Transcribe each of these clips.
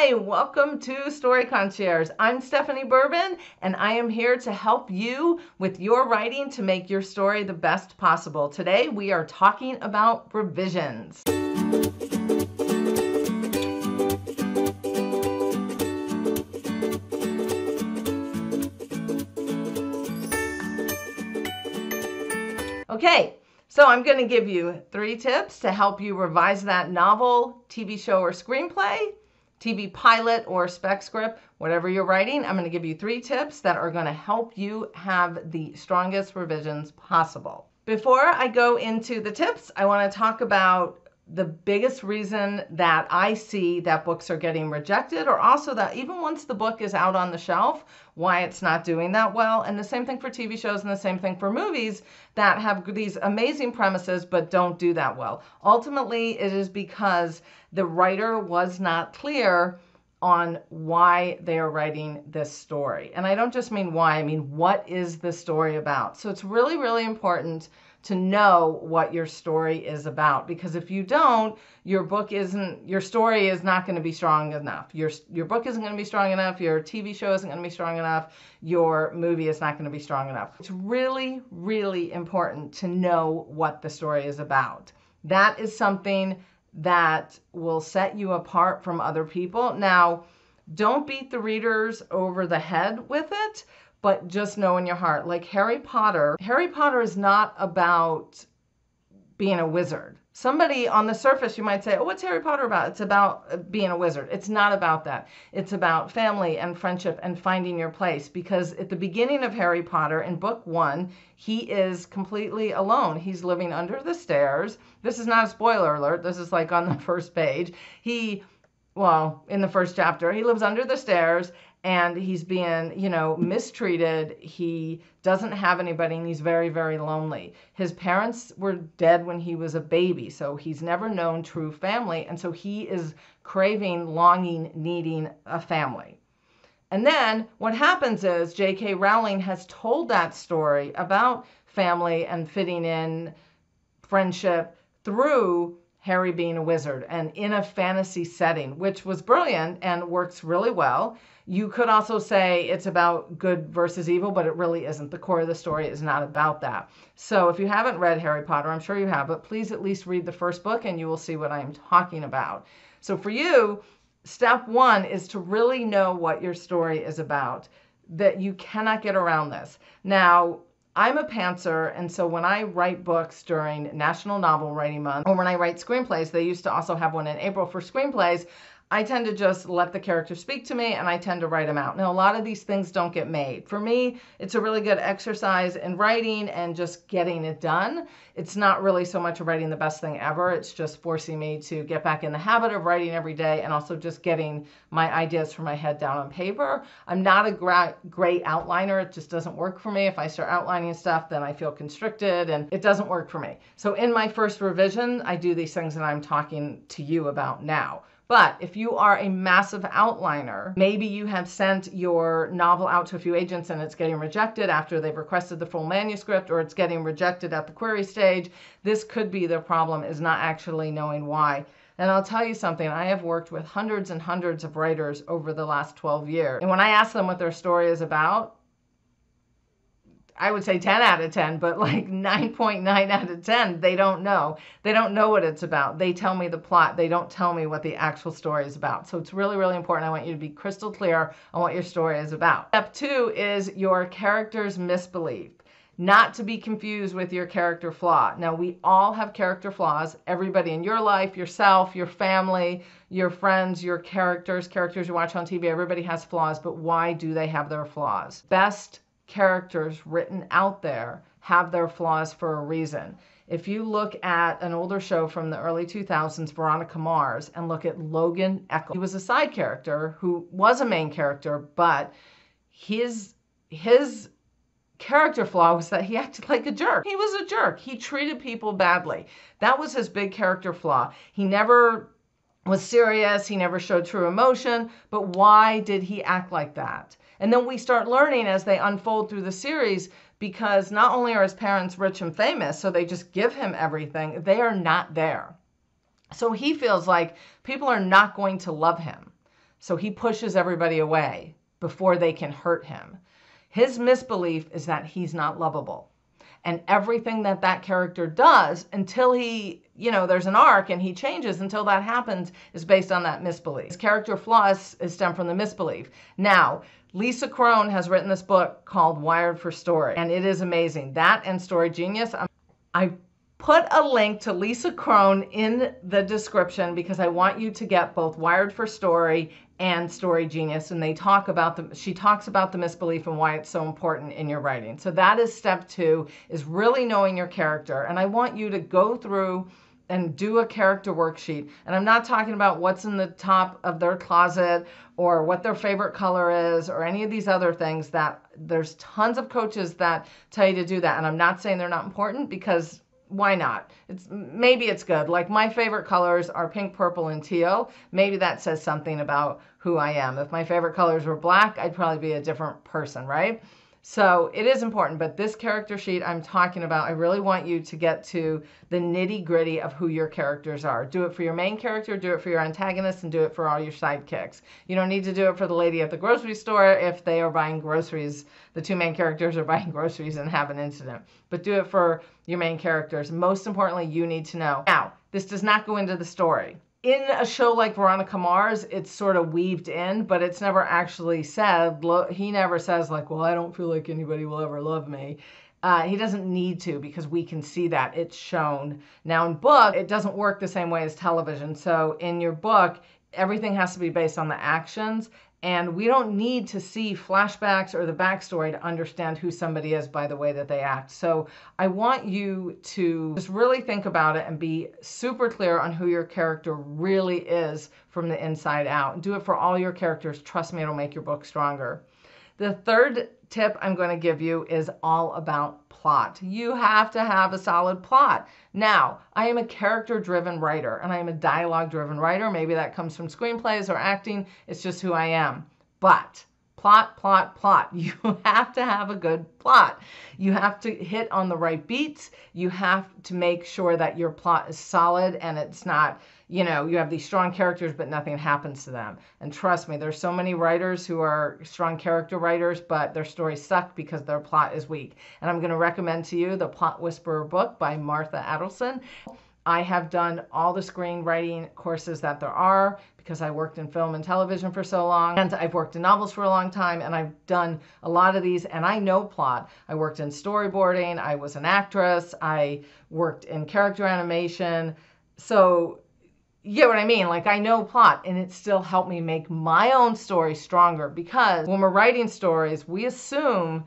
Hi, welcome to Story Concierge. I'm Stephanie Bourbon, and I am here to help you with your writing to make your story the best possible. Today, we are talking about revisions. Okay, so I'm going to give you 3 tips to help you revise that novel, TV show, or screenplay, TV pilot or spec script, whatever you're writing. I'm going to give you 3 tips that are going to help you have the strongest revisions possible. Before I go into the tips, I want to talk about the biggest reason that I see that books are getting rejected, or also that even once the book is out on the shelf, why it's not doing that well. And the same thing for TV shows and the same thing for movies that have these amazing premises but don't do that well. Ultimately, it is because the writer was not clear on why they are writing this story. And I don't just mean why, I mean what is the story about? So it's really, really important to know what your story is about, because if you don't, your story is not going to be strong enough. Your book isn't going to be strong enough, your TV show isn't going to be strong enough, your movie is not going to be strong enough. It's really, really important to know what the story is about. That is something that will set you apart from other people. Now, don't beat the readers over the head with it, but just know in your heart, like Harry Potter is not about being a wizard. Somebody on the surface, you might say, oh, what's Harry Potter about? It's about being a wizard. It's not about that. It's about family and friendship and finding your place, because at the beginning of Harry Potter in book 1, he is completely alone. He's living under the stairs. This is not a spoiler alert. This is like on the first page. In the first chapter, he lives under the stairs and he's being, mistreated. He doesn't have anybody and he's very, very lonely. His parents were dead when he was a baby, so he's never known true family. And so he is craving, longing, needing a family. And then what happens is J.K. Rowling has told that story about family and fitting in, friendship, through Harry being a wizard and in a fantasy setting, which was brilliant and works really well. You could also say it's about good versus evil, but it really isn't. The core of the story is not about that. So if you haven't read Harry Potter, I'm sure you have, but please at least read the first book and you will see what I'm talking about. So for you, step 1 is to really know what your story is about, that you cannot get around this. Now, I'm a pantser, and so when I write books during National Novel Writing Month, or when I write screenplays, they used to also have one in April for screenplays, I tend to just let the character speak to me and I tend to write them out. Now, a lot of these things don't get made. For me, it's a really good exercise in writing and just getting it done. It's not really so much writing the best thing ever. It's just forcing me to get back in the habit of writing every day and also just getting my ideas from my head down on paper. I'm not a great outliner. It just doesn't work for me. If I start outlining stuff, then I feel constricted and it doesn't work for me. So in my first revision, I do these things that I'm talking to you about now. But if you are a massive outliner, maybe you have sent your novel out to a few agents and it's getting rejected after they've requested the full manuscript, or it's getting rejected at the query stage, this could be the problem, is not actually knowing why. And I'll tell you something, I have worked with hundreds and hundreds of writers over the last 12 years. And when I ask them what their story is about, I would say 10 out of 10, but like 9.9 out of 10, they don't know. They don't know what it's about. They tell me the plot. They don't tell me what the actual story is about. So it's really, really important. I want you to be crystal clear on what your story is about. Step 2 is your character's misbelief. Not to be confused with your character flaw. Now, we all have character flaws. Everybody in your life, yourself, your family, your friends, your characters you watch on TV, everybody has flaws, but why do they have their flaws? Best characters written out there have their flaws for a reason. If you look at an older show from the early 2000s, Veronica Mars, and look at Logan Eckel, he was a side character who was a main character, but his character flaw was that he acted like a jerk. He was a jerk. He treated people badly. That was his big character flaw. He never was serious. He never showed true emotion. But why did he act like that? And then we start learning as they unfold through the series, because not only are his parents rich and famous, so they just give him everything, they are not there. So he feels like people are not going to love him. So he pushes everybody away before they can hurt him. His misbelief is that he's not lovable. And everything that that character does until he, there's an arc and he changes, until that happens, is based on that misbelief. His character flaws is stemmed from the misbelief. Now, Lisa Crone has written this book called Wired for Story, and it is amazing. That and Story Genius. I put a link to Lisa Crone in the description because I want you to get both Wired for Story and Story Genius, and she talks about the misbelief and why it's so important in your writing. So that is step 2, is really knowing your character. And I want you to go through and do a character worksheet. And I'm not talking about what's in the top of their closet or what their favorite color is or any of these other things that there's tons of coaches that tell you to do that. And I'm not saying they're not important, because why not? Maybe it's good. Like, my favorite colors are pink, purple, and teal. Maybe that says something about who I am. If my favorite colors were black, I'd probably be a different person, right? So it is important, but this character sheet I'm talking about, I really want you to get to the nitty-gritty of who your characters are. Do it for your main character, do it for your antagonist, and do it for all your sidekicks. You don't need to do it for the lady at the grocery store if they are buying groceries. The 2 main characters are buying groceries and have an incident. But do it for your main characters. Most importantly, you need to know. Now, this does not go into the story. In a show like Veronica Mars, it's sort of weaved in, but it's never actually said. He never says, like, well, I don't feel like anybody will ever love me. He doesn't need to, because we can see that. It's shown. Now, in book, it doesn't work the same way as television. So in your book, everything has to be based on the actions. And we don't need to see flashbacks or the backstory to understand who somebody is by the way that they act. So I want you to just really think about it and be super clear on who your character really is from the inside out. Do it for all your characters. Trust me, it'll make your book stronger. The third tip I'm going to give you is all about plot. You have to have a solid plot. Now, I am a character-driven writer, and I am a dialogue-driven writer. Maybe that comes from screenplays or acting. It's just who I am. But plot, plot, plot. You have to have a good plot. You have to hit on the right beats. You have to make sure that your plot is solid and it's not, you have these strong characters, but nothing happens to them. And trust me, there's so many writers who are strong character writers, but their stories suck because their plot is weak. And I'm going to recommend to you the Plot Whisperer book by Martha Adelson. I have done all the screenwriting courses that there are because I worked in film and television for so long, and I've worked in novels for a long time, and I've done a lot of these, and I know plot. I worked in storyboarding, I was an actress, I worked in character animation. So you get what I mean? Like, I know plot, and it still helped me make my own story stronger, because when we're writing stories, we assume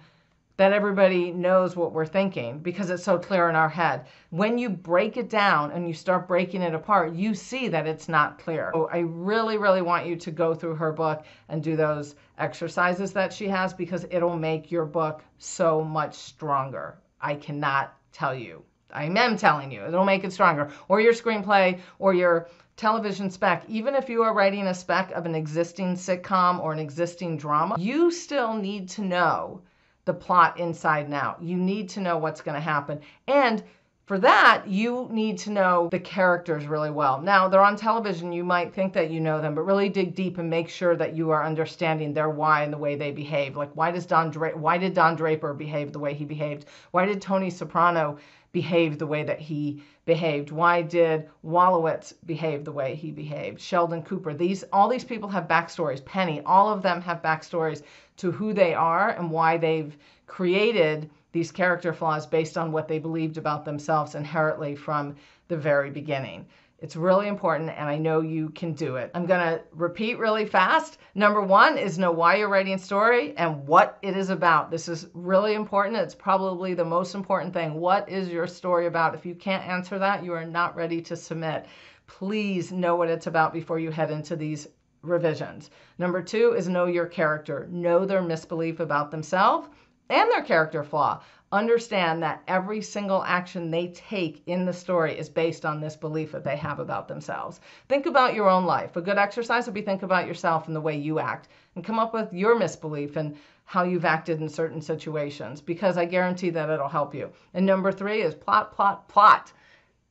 that everybody knows what we're thinking because it's so clear in our head. When you break it down and you start breaking it apart, you see that it's not clear. So I really, really want you to go through her book and do those exercises that she has, because it'll make your book so much stronger. I cannot tell you. I am telling you, it'll make it stronger. Or your screenplay or your television spec. Even if you are writing a spec of an existing sitcom or an existing drama, you still need to know the plot inside and out. You need to know what's going to happen. And for that, you need to know the characters really well. Now, they're on television. You might think that you know them, but really dig deep and make sure that you are understanding their why and the way they behave. Like, why did Don Draper behave the way he behaved? Why did Tony Soprano behave the way that he behaved? Why did Wolowitz behave the way he behaved? Sheldon Cooper. All these people have backstories. Penny, all of them have backstories to who they are and why they've created these character flaws based on what they believed about themselves inherently from the very beginning. It's really important, and I know you can do it. I'm going to repeat really fast. Number 1 is know why you're writing a story and what it is about. This is really important. It's probably the most important thing. What is your story about? If you can't answer that, you are not ready to submit. Please know what it's about before you head into these revisions. Number 2 is know your character. Know their misbelief about themselves and their character flaw. Understand that every single action they take in the story is based on this belief that they have about themselves. Think about your own life. A good exercise would be think about yourself and the way you act, and come up with your misbelief and how you've acted in certain situations, because I guarantee that it'll help you. And number 3 is plot, plot, plot.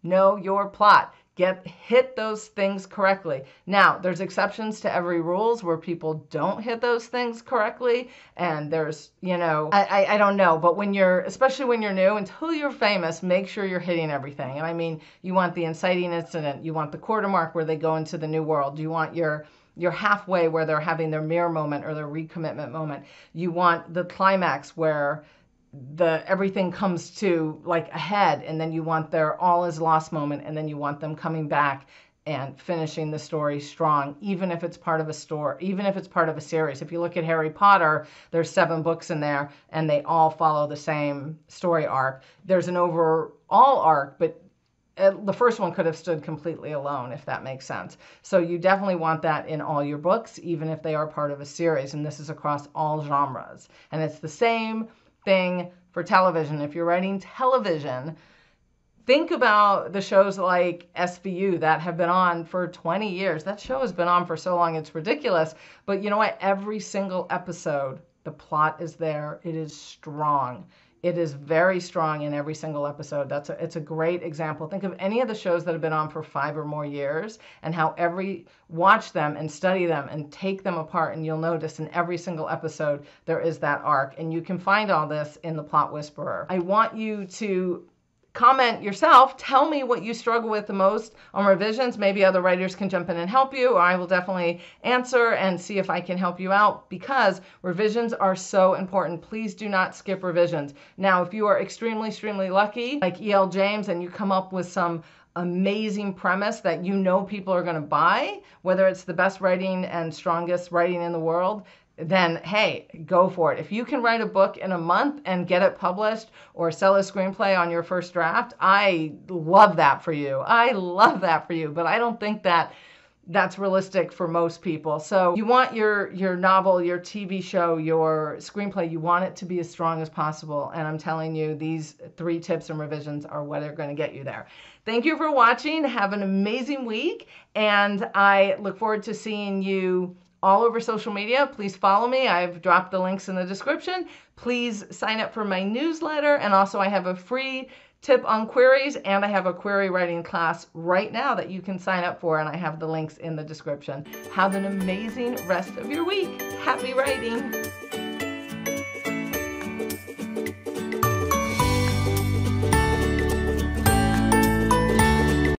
Know your plot. hit those things correctly. Now, there's exceptions to every rules where people don't hit those things correctly. And there's, I don't know, but especially when you're new, until you're famous, make sure you're hitting everything. And I mean, you want the inciting incident, you want the quarter mark where they go into the new world, you want your halfway where they're having their mirror moment or their recommitment moment. You want the climax where everything comes to like a head, and then you want their all is lost moment, and then you want them coming back and finishing the story strong, even if it's part of a story, even if it's part of a series. If you look at Harry Potter, there's 7 books in there, and they all follow the same story arc. There's an overall arc, but the first one could have stood completely alone, if that makes sense. So you definitely want that in all your books, even if they are part of a series. And this is across all genres. And it's the same thing for television. If you're writing television, think about the shows like SVU that have been on for 20 years. That show has been on for so long, it's ridiculous. But you know what? Every single episode, the plot is there. It is strong. It is very strong in every single episode. It's a great example. Think of any of the shows that have been on for 5 or more years and how watch them and study them and take them apart, and you'll notice in every single episode there is that arc. And you can find all this in The Plot Whisperer. I want you to comment yourself. Tell me what you struggle with the most on revisions. Maybe other writers can jump in and help you, or I will definitely answer and see if I can help you out, because revisions are so important. Please do not skip revisions. Now, if you are extremely, extremely lucky, like E.L. James, and you come up with some amazing premise that people are going to buy, whether it's the best writing and strongest writing in the world, then hey, go for it. If you can write a book in a month and get it published or sell a screenplay on your first draft, I love that for you. I love that for you, but I don't think that's realistic for most people. So you want your novel, your TV show, your screenplay, you want it to be as strong as possible. And I'm telling you, these 3 tips and revisions are what are going to get you there. Thank you for watching. Have an amazing week. And I look forward to seeing you all over social media. Please follow me. I've dropped the links in the description. Please sign up for my newsletter. And also I have a free tip on queries, and I have a query writing class right now that you can sign up for, and I have the links in the description. Have an amazing rest of your week. Happy writing.